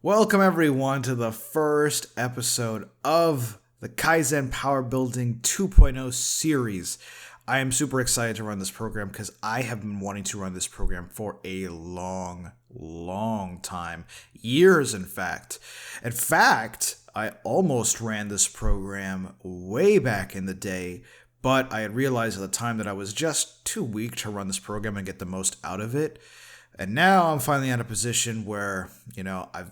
Welcome everyone to the first episode of the Kizen Powerbuilding 2.0 series. I am super excited to run this program because I have been wanting to run this program for a long time. Years, in fact. In fact, I almost ran this program way back in the day, but I had realized at the time that I was just too weak to run this program and get the most out of it. And now I'm finally at a position where, I've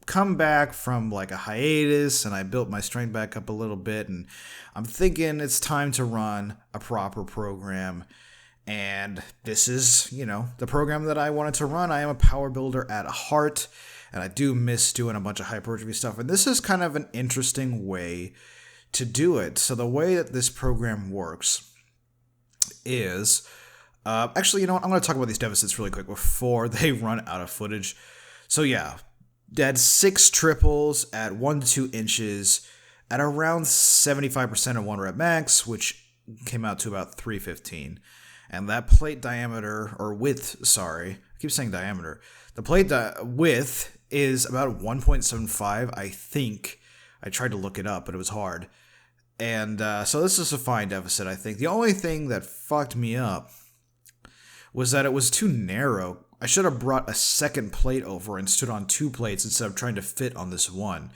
come back from like a hiatus and I built my strength back up a little bit, and I'm thinking it's time to run a proper program. And this is, the program that I wanted to run. I am a power builder at heart, and I do miss doing a bunch of hypertrophy stuff. And this is kind of an interesting way to do it. So the way that this program works is, I'm going to talk about these deficits really quick before they run out of footage. So yeah, had 6 triples at 1 to 2 inches at around 75% of 1 rep max, which came out to about 315. And that plate diameter, or width, sorry, I keep saying diameter. The plate width is about 1.75, I think. I tried to look it up, but it was hard. And so this is a fine deficit, I think. The only thing that fucked me up was that it was too narrow. I should have brought a second plate over and stood on 2 plates instead of trying to fit on this one,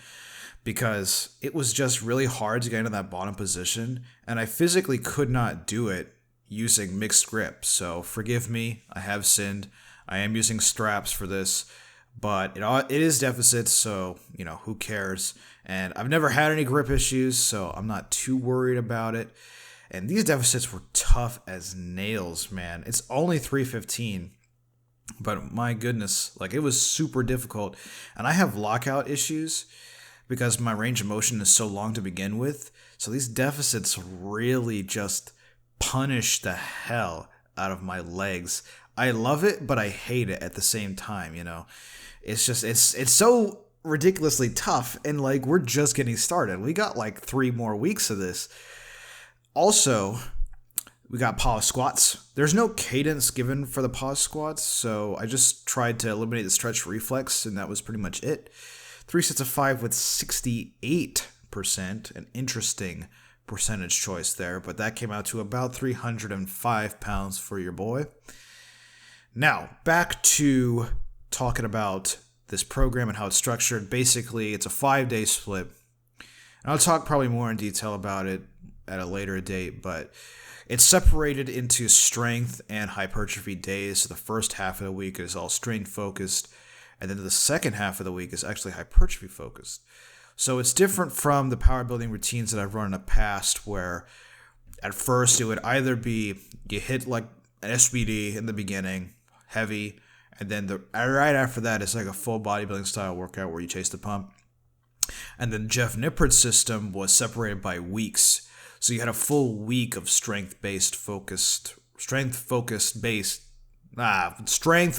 because it was just really hard to get into that bottom position, and I physically could not do it using mixed grip. So forgive me, I have sinned. I am using straps for this, but it is deficits, so who cares? And I've never had any grip issues, so I'm not too worried about it. And these deficits were tough as nails, man. It's only 315. But my goodness, it was super difficult. And I have lockout issues because my range of motion is so long to begin with. So these deficits really just punish the hell out of my legs. I love it, but I hate it at the same time, It's just, it's so ridiculously tough. And we're just getting started. We got 3 more weeks of this. Also, we got pause squats. There's no cadence given for the pause squats, so I just tried to eliminate the stretch reflex, and that was pretty much it. 3 sets of 5 with 68%, an interesting percentage choice there, but that came out to about 305 pounds for your boy. Now, back to talking about this program and how it's structured. Basically, it's a 5-day split, and I'll talk probably more in detail about it at a later date, but it's separated into strength and hypertrophy days. So the first half of the week is all strength focused, and then the second half of the week is actually hypertrophy focused. So it's different from the power building routines that I've run in the past, where at first it would either be you hit an SBD in the beginning, heavy, and then right after that it's a full bodybuilding style workout where you chase the pump. And then Jeff Nippard's system was separated by weeks. So you had a full week of strength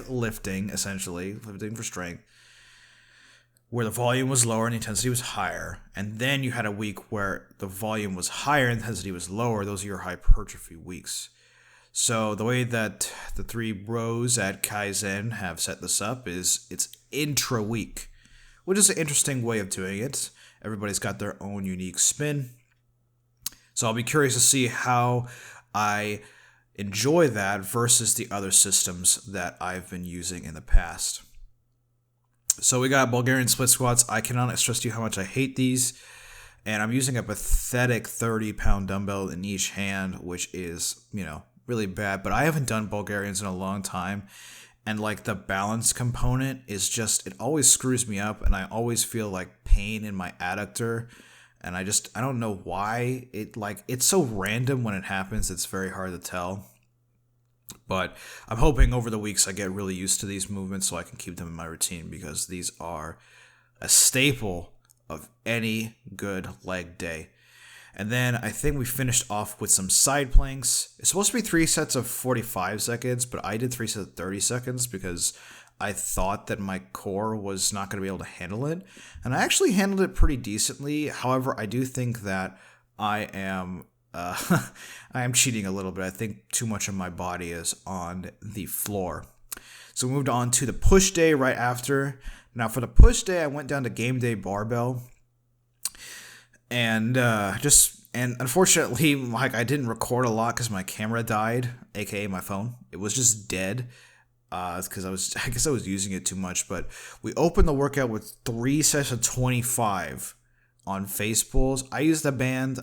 lifting, essentially, lifting for strength, where the volume was lower and the intensity was higher. And then you had a week where the volume was higher and the intensity was lower. Those are your hypertrophy weeks. So the way that the 3 bros at Kizen have set this up is it's intra-week, which is an interesting way of doing it. Everybody's got their own unique spin. So I'll be curious to see how I enjoy that versus the other systems that I've been using in the past. So we got Bulgarian split squats. I cannot stress to you how much I hate these. And I'm using a pathetic 30-pound dumbbell in each hand, which is, really bad. But I haven't done Bulgarians in a long time. And the balance component is just, it always screws me up. And I always feel pain in my adductor. And I don't know why. It's so random when it happens, it's very hard to tell. But I'm hoping over the weeks I get really used to these movements so I can keep them in my routine, because these are a staple of any good leg day. And then I think we finished off with some side planks. It's supposed to be 3 sets of 45 seconds, but I did 3 sets of 30 seconds because I thought that my core was not going to be able to handle it. And I actually handled it pretty decently. However, I do think that I am cheating a little bit. I think too much of my body is on the floor. So we moved on to the push day right after. Now for the push day, I went down to game day barbell, and unfortunately, like, I didn't record a lot because my camera died, aka my phone. It was just dead. Because I guess I was using it too much. But we opened the workout with 3 sets of 25 on face pulls. I used the band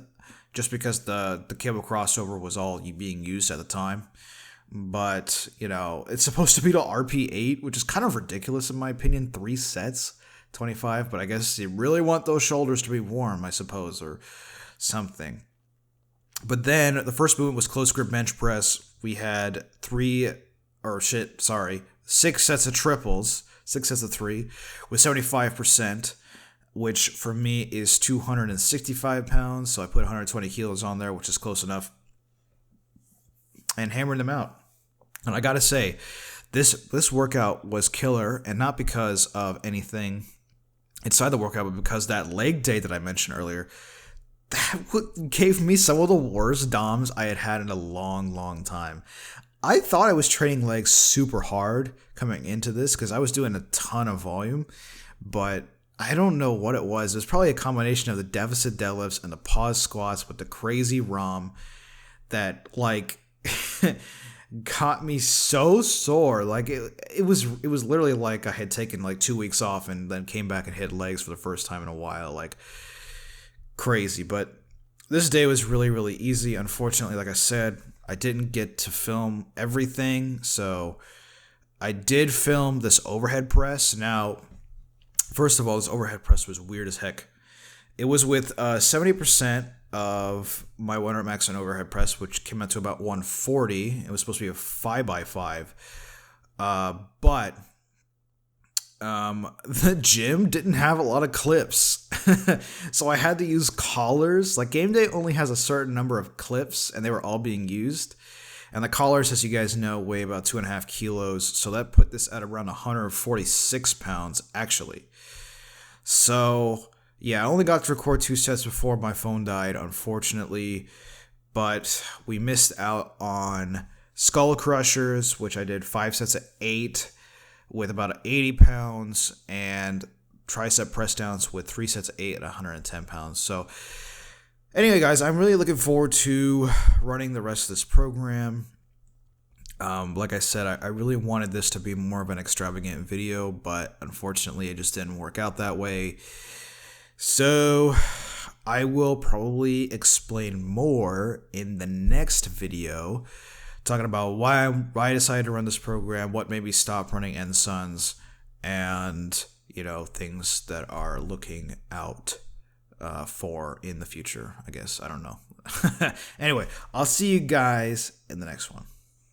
just because the cable crossover was all being used at the time. But, it's supposed to be to RP8, which is kind of ridiculous in my opinion. 3 sets, 25. But I guess you really want those shoulders to be warm, I suppose, or something. But then the first movement was close grip bench press. We had 6 sets of triples, 6 sets of 3 with 75%, which for me is 265 pounds. So I put 120 kilos on there, which is close enough, and hammered them out. And I gotta say, this workout was killer, and not because of anything inside the workout, but because that leg day that I mentioned earlier, that gave me some of the worst DOMs I had in a long, long time. I thought I was training legs super hard coming into this because I was doing a ton of volume, but I don't know what it was. It was probably a combination of the deficit deadlifts and the pause squats with the crazy ROM that, like, got me so sore. Like, it was literally like I had taken like 2 weeks off and then came back and hit legs for the first time in a while. Like, crazy. But this day was really, really easy. Unfortunately, like I said, I didn't get to film everything, so I did film this overhead press. Now, first of all, this overhead press was weird as heck. It was with 70% of my 1 rep max on overhead press, which came out to about 140. It was supposed to be a 5x5. But the gym didn't have a lot of clips. So I had to use collars. Like, game day only has a certain number of clips, and they were all being used. And the collars, as you guys know, weigh about 2.5 kilos. So that put this at around 146 pounds, actually. So, yeah, I only got to record 2 sets before my phone died, unfortunately. But we missed out on skull crushers, which I did 5 sets of 8 with about 80 pounds, and tricep press downs with 3 sets of 8 at 110 pounds. So anyway, guys, I'm really looking forward to running the rest of this program. Like I said, I really wanted this to be more of an extravagant video, but unfortunately it just didn't work out that way. So I will probably explain more in the next video, talking about why I decided to run this program, what made me stop running NSUNs, and, things that are looking out for in the future, I guess. I don't know. Anyway, I'll see you guys in the next one.